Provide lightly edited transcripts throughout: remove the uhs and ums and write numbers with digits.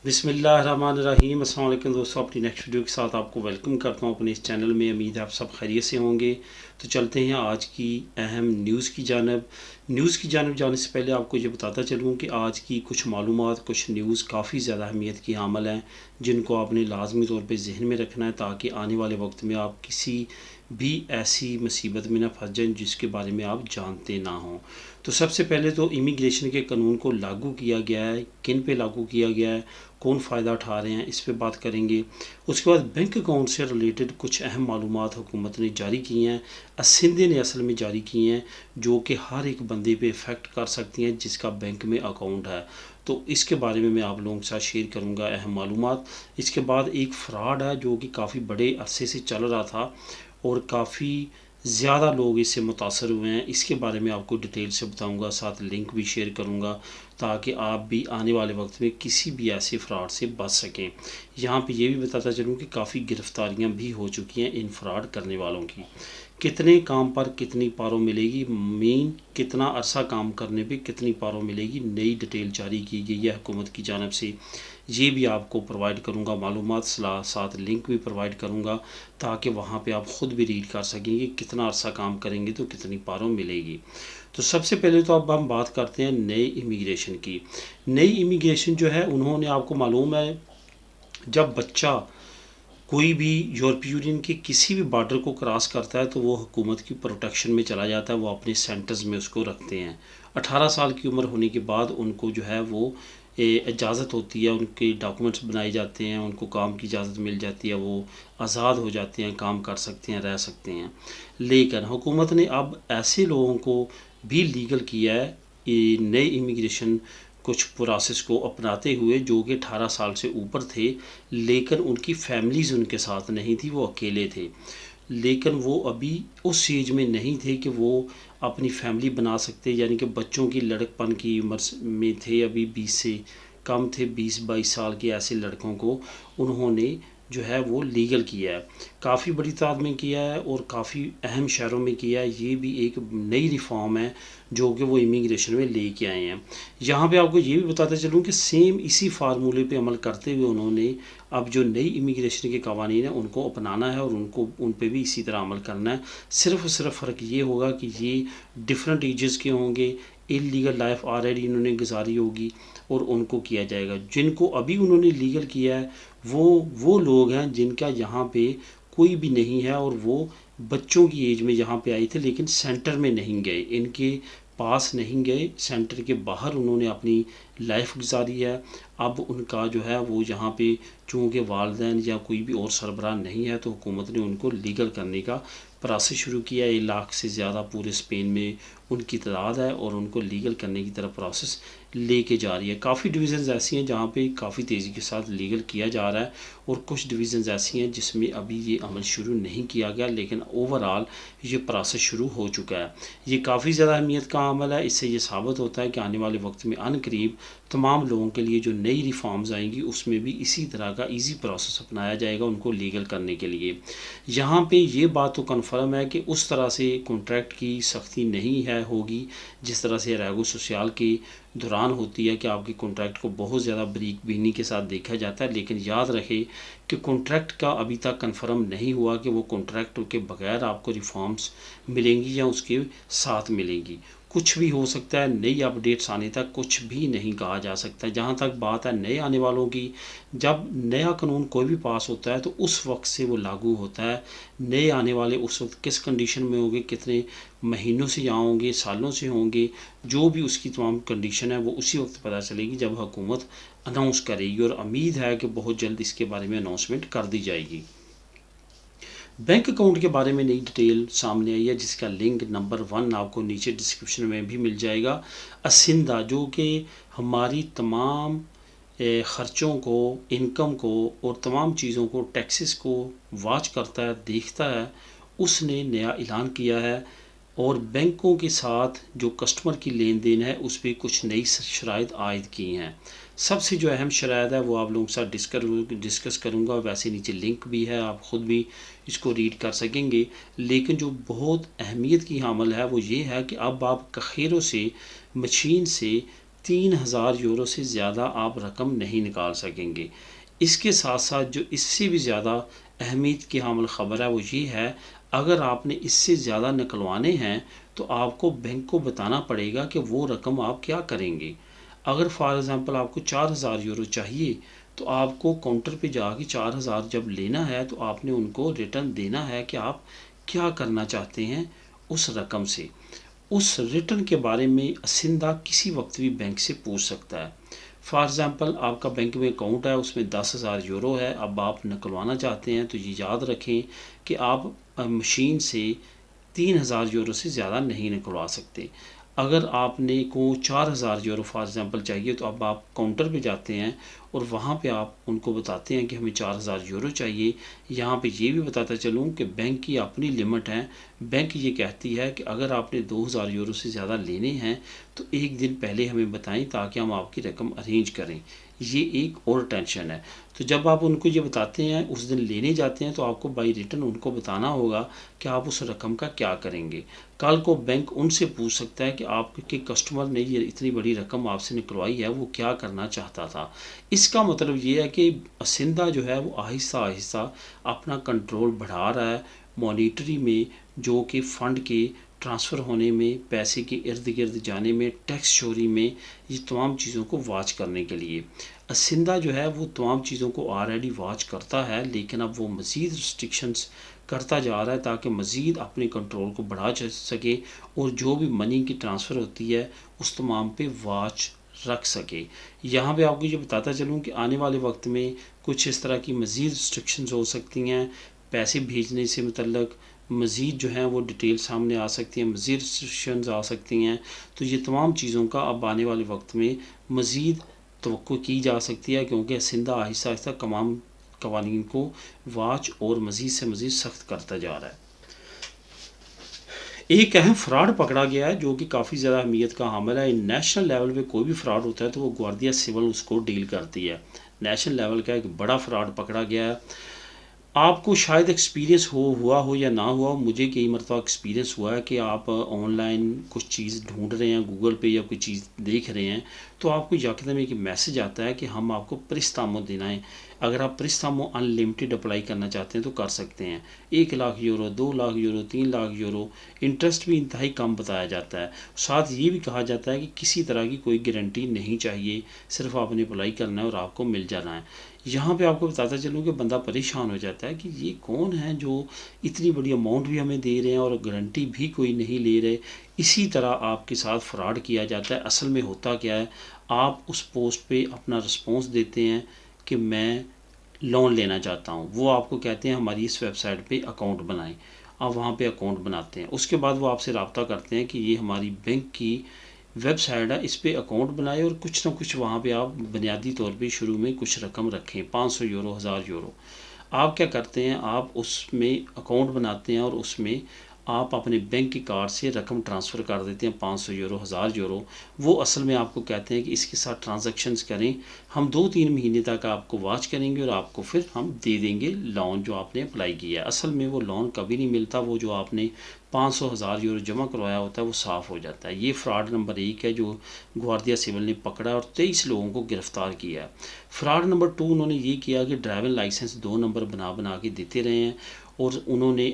बिस्मिल्लाहिर्रहमानिर्रहीम। अस्सलाम वालेकुम दोस्तों, अपनी नेक्स्ट वीडियो के साथ आपको वेलकम करता हूँ अपने इस चैनल में। उम्मीद है आप सब खैरियत से होंगे। तो चलते हैं आज की अहम न्यूज़ की जानब जाने से पहले आपको ये बताता चलूँ कि आज की कुछ मालूमात, कुछ न्यूज़ काफ़ी ज़्यादा अहमियत की हामिल हैं, जिनको आपने लाजमी तौर पर जहन में रखना है ताकि आने वाले वक्त में आप किसी भी ऐसी मुसीबत में ना फंस जाएं जिसके बारे में आप जानते ना हों। तो सबसे पहले तो इमिग्रेशन के कानून को लागू किया गया है, किन पे लागू किया गया है, कौन फ़ायदा उठा रहे हैं, इस पे बात करेंगे। उसके बाद बैंक अकाउंट से रिलेटेड कुछ अहम मालूमात हुकूमत ने जारी की हैं, सिंध ने असल में जारी की हैं, जो कि हर एक बंदे पे इफ़ेक्ट कर सकती हैं जिसका बैंक में अकाउंट है। तो इसके बारे में मैं आप लोगों के साथ शेयर करूंगा अहम मालूमात। इसके बाद एक फ़्रॉड है जो कि काफ़ी बड़े अरसे से चल रहा था और काफ़ी ज़्यादा लोग इससे मुतासर हुए हैं, इसके बारे में आपको डिटेल से बताऊंगा, साथ लिंक भी शेयर करूंगा ताकि आप भी आने वाले वक्त में किसी भी ऐसे फ्रॉड से बच सकें। यहाँ पे ये भी बताता चलूँ कि काफ़ी गिरफ्तारियाँ भी हो चुकी हैं इन फ्रॉड करने वालों की। कितने काम पर कितनी पारों मिलेगी, मेन कितना अरसा काम करने पे कितनी पारों मिलेगी, नई डिटेल जारी की गई है हुकूमत की जानब से। ये भी आपको प्रोवाइड करूँगा मालूमात, साथ लिंक भी प्रोवाइड करूँगा ताकि वहाँ पे आप ख़ुद भी रीड कर सकेंगे कितना अरसा काम करेंगे तो कितनी पारों मिलेगी। तो सबसे पहले तो अब हम बात करते हैं नई इमिग्रेशन की। नई इमिग्रेशन जो है, उन्होंने, आपको मालूम है, जब बच्चा कोई भी यूरोपीय यूनियन के किसी भी बॉर्डर को क्रॉस करता है तो वो हुकूमत की प्रोटेक्शन में चला जाता है, वो अपने सेंटर्स में उसको रखते हैं। 18 साल की उम्र होने के बाद उनको जो है वो इजाज़त होती है, उनके डॉक्यूमेंट्स बनाए जाते हैं, उनको काम की इजाज़त मिल जाती है, वो आज़ाद हो जाते हैं, काम कर सकते हैं, रह सकते हैं। लेकिन हुकूमत ने अब ऐसे लोगों को भी लीगल किया है, नए इमिग्रेशन कुछ प्रोसेस को अपनाते हुए, जो कि 18 साल से ऊपर थे लेकिन उनकी फैमिलीज़ उनके साथ नहीं थी, वो अकेले थे, लेकिन वो अभी उस एज में नहीं थे कि वो अपनी फैमिली बना सकते, यानी कि बच्चों की लड़कपन की उम्र में थे, अभी 20 से कम थे, 20-22 साल के ऐसे लड़कों को उन्होंने जो है वो लीगल किया है। काफ़ी बड़ी तादाद में किया है और काफ़ी अहम शहरों में किया है। ये भी एक नई रिफॉर्म है जो कि वो इमिग्रेशन में लेके आए हैं। यहाँ पे आपको ये भी बताते चलूँ कि सेम इसी फार्मूले पे अमल करते हुए उन्होंने अब जो नई इमिग्रेशन के कवानीन हैं उनको अपनाना है और उन पे भी इसी तरह अमल करना है। सिर्फ फ़र्क ये होगा कि ये डिफरेंट एजेस के होंगे, इलीगल लाइफ ऑलरेडी इन्होंने गुजारी होगी और उनको किया जाएगा। जिनको अभी उन्होंने लीगल किया है वो लोग हैं जिनका यहाँ पे कोई भी नहीं है और वो बच्चों की एज में यहाँ पे आए थे लेकिन सेंटर में नहीं गए, इनके पास नहीं गए, सेंटर के बाहर उन्होंने अपनी लाइफ गुजारी है। अब उनका जो है वो यहाँ पे चूँकि वालिदैन या कोई भी और सरबराह नहीं है तो हुकूमत ने उनको लीगल करने का प्रोसेस शुरू किया। 1 लाख से ज़्यादा पूरे स्पेन में उनकी तादाद है और उनको लीगल करने की तरफ प्रोसेस लेके जा रही है। काफ़ी डिवीज़न्स ऐसी हैं जहाँ पे काफ़ी तेज़ी के साथ लीगल किया जा रहा है और कुछ डिवीज़न्स ऐसी हैं जिसमें अभी ये अमल शुरू नहीं किया गया, लेकिन ओवरऑल ये प्रोसेस शुरू हो चुका है। ये काफ़ी ज़्यादा अहमियत का अमल है। इससे ये साबित होता है कि आने वाले वक्त में अनकरीब तमाम लोगों के लिए जो नई रिफॉर्म्स आएंगी उसमें भी इसी तरह का इजी प्रोसेस अपनाया जाएगा उनको लीगल करने के लिए। यहाँ पे ये बात तो कन्फर्म है कि उस तरह से कॉन्ट्रैक्ट की सख्ती नहीं है होगी जिस तरह से रेगो सोशल के दौरान होती है कि आपके कॉन्ट्रैक्ट को बहुत ज़्यादा बारीक बीनी के साथ देखा जाता है। लेकिन याद रहे कि कॉन्ट्रैक्ट का अभी तक कंफर्म नहीं हुआ कि वो कॉन्ट्रैक्ट के बगैर आपको रिफॉर्म्स मिलेंगी या उसके साथ मिलेंगी। कुछ भी हो सकता है, नई अपडेट्स आने तक कुछ भी नहीं कहा जा सकता। जहाँ तक बात है नए आने वालों की, जब नया कानून कोई भी पास होता है तो उस वक्त से वो लागू होता है। नए आने वाले उस वक्त किस कंडीशन में होंगे, कितने महीनों से यहाँ होंगे, सालों से होंगे, जो भी उसकी तमाम कंडीशन है वो उसी वक्त पता चलेगी जब हुकूमत अनाउंस करेगी और उम्मीद है कि बहुत जल्द इसके बारे में अनाउंसमेंट कर दी जाएगी। बैंक अकाउंट के बारे में नई डिटेल सामने आई है जिसका लिंक नंबर 1 आपको नीचे डिस्क्रिप्शन में भी मिल जाएगा। असिंदा जो कि हमारी तमाम ख़र्चों को, इनकम को और तमाम चीज़ों को, टैक्सेस को वॉच करता है, देखता है, उसने नया ऐलान किया है और बैंकों के साथ जो कस्टमर की लेन देन है उस पर कुछ नई शराइत आयद की हैं। सबसे जो अहम शराइत है वो आप लोगों के साथ डिस्कस करूँगा। वैसे नीचे लिंक भी है, आप ख़ुद भी इसको रीड कर सकेंगे। लेकिन जो बहुत अहमियत की हामिल है वो ये है कि अब आप कखेरों से, मशीन से 3000 यूरो से ज़्यादा आप रकम नहीं निकाल सकेंगे। इसके साथ साथ जो इससे भी ज़्यादा अहमियत की हामिल ख़बर है वो ये है, अगर आपने इससे ज़्यादा निकलवाने हैं तो आपको बैंक को बताना पड़ेगा कि वो रकम आप क्या करेंगे। अगर फॉर एग्ज़ाम्पल आपको 4000 यूरो चाहिए तो आपको काउंटर पे जाके 4000 जब लेना है तो आपने उनको रिटर्न देना है कि आप क्या करना चाहते हैं उस रकम से। उस रिटर्न के बारे में असिंदा किसी वक्त भी बैंक से पूछ सकता है। फॉर एग्ज़ाम्पल आपका बैंक में अकाउंट है, उसमें 10,000 यूरो है, अब आप निकलवाना चाहते हैं तो ये याद रखें कि आप मशीन से 3000 यूरो से ज़्यादा नहीं निकलवा सकते। अगर आपने को 4000 यूरो फॉर एग्ज़ाम्पल चाहिए तो अब आप काउंटर पे जाते हैं और वहाँ पे आप उनको बताते हैं कि हमें 4000 यूरो चाहिए। यहाँ पे ये भी बताता चलूँ कि बैंक की अपनी लिमिट है। बैंक ये कहती है कि अगर आपने 2000 यूरो से ज़्यादा लेने हैं तो एक दिन पहले हमें बताएं ताकि हम आपकी रकम अरेंज करें। ये एक और टेंशन है। तो जब आप उनको ये बताते हैं, उस दिन लेने जाते हैं, तो आपको बाई रिटर्न उनको बताना होगा कि आप उस रकम का क्या करेंगे। कल को बैंक उनसे पूछ सकता है कि आपके कस्टमर ने ये इतनी बड़ी रकम आपसे निकलवाई है, वो क्या करना चाहता था। इसका मतलब ये है कि असिंदा जो है वो आहिस्ता आहिस्ता अपना कंट्रोल बढ़ा रहा है मॉनिटरी में, जो कि फ़ंड के ट्रांसफ़र होने में, पैसे के इर्द गिर्द जाने में, टैक्स चोरी में, ये तमाम चीज़ों को वॉच करने के लिए। असिंदा जो है वो तमाम चीज़ों को ऑलरेडी वॉच करता है, लेकिन अब वो मज़ीद रिस्ट्रिक्शंस करता जा रहा है ताकि मज़ीद अपने कंट्रोल को बढ़ा सके और जो भी मनी की ट्रांसफ़र होती है उस तमाम पे वॉच रख सके। यहाँ पे आपको ये बताता चलूँ कि आने वाले वक्त में कुछ इस तरह की मज़ीद रिस्ट्रिक्शंस हो सकती हैं। पैसे भेजने से मुतल्लक मज़ीद जो हैं वो डिटेल सामने आ सकती हैं, मज़ीद रिस्ट्रिक्शंस आ सकती हैं। तो ये तमाम चीज़ों का अब आने वाले वक्त में मज़ीद तवक्को की जा सकती है, क्योंकि असिंदा आहिस्ता आहिस्ता तमाम कवानीन को वाच और मज़ीद से मज़ीद सख्त करता जा रहा है। एक अहम फ्रॉड पकड़ा गया है जो कि काफ़ी ज़्यादा अहमियत का हामिल है। नेशनल लेवल पे कोई भी फ्रॉड होता है तो वो ग्वार्डिया सिविल उसको डील करती है। नेशनल लेवल का एक बड़ा फ्रॉड पकड़ा गया है। आपको शायद एक्सपीरियंस हुआ हो या ना हुआ हो, मुझे कई मरतबा एक्सपीरियंस हुआ है कि आप ऑनलाइन कुछ चीज़ ढूंढ रहे हैं, गूगल पे या कोई चीज़ देख रहे हैं, तो आपको यकदम एक मैसेज आता है कि हम आपको प्रिस्तामो देना है। अगर आप प्रिस्तामो अनलिमिटेड अप्लाई करना चाहते हैं तो कर सकते हैं। 1,00,000 यूरो, 2,00,000 यूरो, 3,00,000 यूरो, इंटरेस्ट भी इंतहाई कम बताया जाता है। साथ ये भी कहा जाता है कि किसी तरह की कोई गारंटी नहीं चाहिए, सिर्फ आपने अप्लाई करना है और आपको मिल जाना है। यहाँ पे आपको बताता चलूँ कि बंदा परेशान हो जाता है कि ये कौन है जो इतनी बड़ी अमाउंट भी हमें दे रहे हैं और गारंटी भी कोई नहीं ले रहे। इसी तरह आपके साथ फ्रॉड किया जाता है। असल में होता क्या है, आप उस पोस्ट पे अपना रिस्पॉन्स देते हैं कि मैं लोन लेना चाहता हूँ। वो आपको कहते हैं हमारी इस वेबसाइट पे अकाउंट बनाएं। आप वहाँ पे अकाउंट बनाते हैं। उसके बाद वो आपसे रब्ता करते हैं कि ये हमारी बैंक की वेबसाइट है, इस पे अकाउंट बनाए और कुछ ना कुछ वहाँ पे आप बुनियादी तौर पे शुरू में कुछ रकम रखें, 500 यूरो, 1000 यूरो। आप क्या करते हैं, आप उसमें अकाउंट बनाते हैं और उसमें आप अपने बैंक के कार्ड से रकम ट्रांसफ़र कर देते हैं, 500 यूरो, 1000 यूरो। वो असल में आपको कहते हैं कि इसके साथ ट्रांजैक्शंस करें, हम 2-3 महीने तक आपको वॉच करेंगे और आपको फिर हम दे देंगे लोन जो आपने अप्लाई किया है। असल में वो लोन कभी नहीं मिलता, वो जो आपने 500 1000 यूरो जमा करवाया होता है वो साफ़ हो जाता है। ये फ्रॉड नंबर 1 है जो ग्वार्डिया सिविल ने पकड़ा और 23 लोगों को गिरफ्तार किया है। फ्रॉड नंबर 2 उन्होंने ये किया कि ड्राइविंग लाइसेंस 2 नंबर बना बना के देते रहे हैं और उन्होंने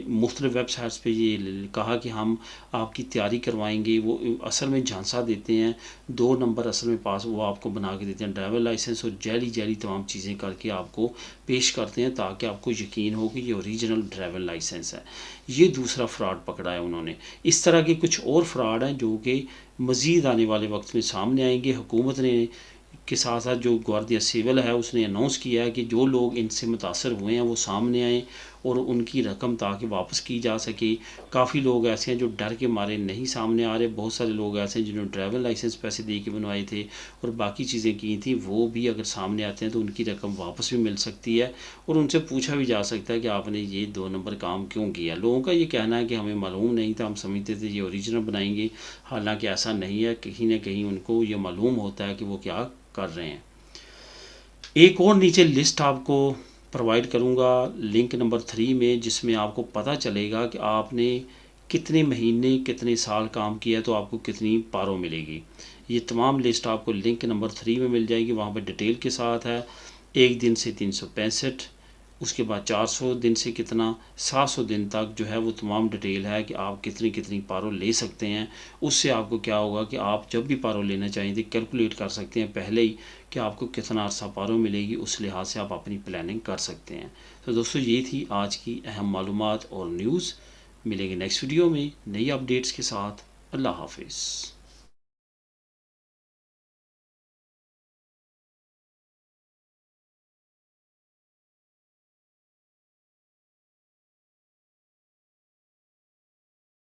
मुख्तलिफ वेबसाइट्स पे ये कहा कि हम आपकी तैयारी करवाएंगे। वो असल में झांसा देते हैं, 2 नंबर असल में पास वो आपको बना के देते हैं ड्राइवर लाइसेंस, और जैली जैली तमाम चीज़ें करके आपको पेश करते हैं ताकि आपको यकीन हो कि ये ओरिजिनल ड्राइवर लाइसेंस है। ये दूसरा फ्रॉड पकड़ा है उन्होंने। इस तरह के कुछ और फ्रॉड हैं जो कि मज़ीद आने वाले वक्त में सामने आएंगे। हुकूमत ने के साथ साथ जो ग्वार्डिया सिविल है उसने अनाउंस किया है कि जो लोग इनसे मुतासर हुए हैं वो सामने आएँ और उनकी रकम ताकि वापस की जा सके। काफ़ी लोग ऐसे हैं जो डर के मारे नहीं सामने आ रहे। बहुत सारे लोग ऐसे हैं जिन्होंने ड्राइविंग लाइसेंस पैसे दे के बनवाए थे और बाकी चीज़ें की थी, वो भी अगर सामने आते हैं तो उनकी रकम वापस भी मिल सकती है और उनसे पूछा भी जा सकता है कि आपने ये 2 नंबर काम क्यों किया। लोगों का ये कहना है कि हमें मालूम नहीं था, हम समझते थे ये ओरिजिनल बनाएंगे, हालांकि ऐसा नहीं है। कहीं ना कहीं उनको ये मालूम होता है कि वो क्या कर रहे हैं। एक और नीचे लिस्ट आपको प्रोवाइड करूंगा लिंक नंबर 3 में, जिसमें आपको पता चलेगा कि आपने कितने महीने कितने साल काम किया तो आपको कितनी पारो मिलेगी। ये तमाम लिस्ट आपको लिंक नंबर 3 में मिल जाएगी, वहाँ पर डिटेल के साथ है। 1 दिन से 365, उसके बाद 400 दिन से कितना 700 दिन तक जो है वो तमाम डिटेल है कि आप कितनी कितनी पारो ले सकते हैं। उससे आपको क्या होगा कि आप जब भी पारो लेना चाहें तो कैलकुलेट कर सकते हैं पहले ही कि आपको कितना अरसा पारो मिलेगी, उस लिहाज से आप अपनी प्लानिंग कर सकते हैं। तो दोस्तों ये थी आज की अहम मालूमात और न्यूज़। मिलेंगे नेक्स्ट वीडियो में नई अपडेट्स के साथ। अल्लाह हाफिज़।